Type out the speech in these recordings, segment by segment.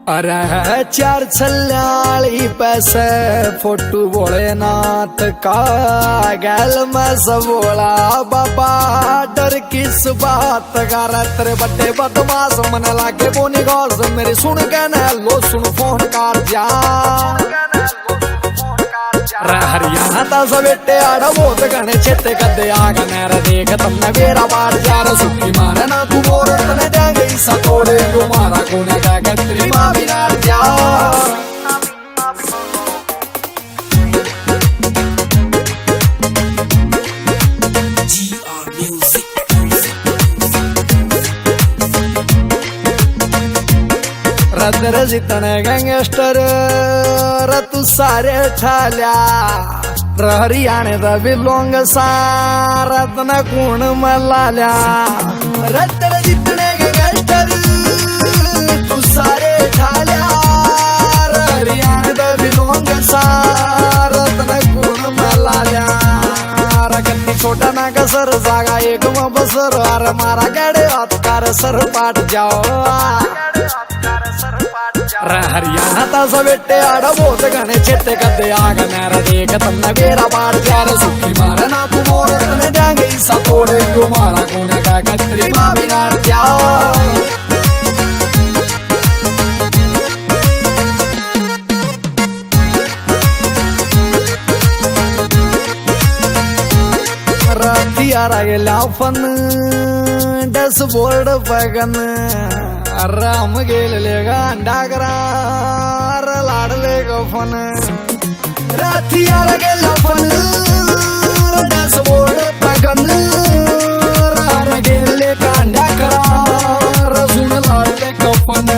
अरे चार छल्याली पैसे फोटू भोलेनाथ का गैल में सब बोला बाबा डर किस बात का तेरे बड़े बदमाश मन लागे बोनी गौर मेरी सुन के न लो सुन फोन कर जा हरियाणा ता सवेटे आड़ा बहुत घने चेते कदे आगा नैर देख तुमने मेरा बाढ़ जा रहा सुखी मारे ना तू मोर तने जाएंगे इसा तोड़े को मारा कोने का कतरी माँ भी नार जा रद्र जितने गैंगस्टर रतु सारे ठाल्या हरियाणे दा बिलोंग सारतन कूण मलाल्या रद्र जितने गैंगस्टर तू सारे ठाल्या हरियाणे दा बिलोंग सारतन कूण मलाल्या रकती छोटा ना कसर जागा एक म बसर अर मारा गडे हातकार सर पाट जाओ हरियाणा ता सवेटे आड़ा बहुत घने चेते कदे आगा नैर देख तुमने मेरा बाढ़ जा रहा सुखी मारे ना तू मोर तने जाएंगे इसा तोड़े को मारा कोने का कतरी माँ भी नार जाओ रातियारा गेला फन डैशबोर्ड पगन राम गेलेगा डागरा लाडले गफन रातियारा गेला फन डैशबोर्ड पगन राम गेले डागरा सुन लाडले गफन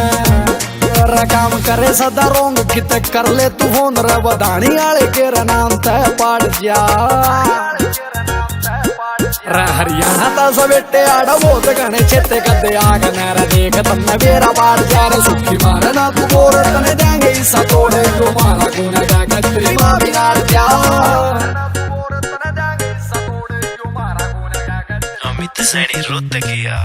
काम करे सदा रोंग कित कर ले तू फोन रे बधानी आले के नाम तय पाड़ जा हरियाणा ता सवेटे आड़ा बहुत घने चेते कदे आगा नैर देख तुमने मेरा बाढ़ जा रहा सुखी मारे ना तू मोर तने जाएंगे इसा तोड़े को मारा कोने का कतरी माँ भी नार जा अमित सैनी रोत गया।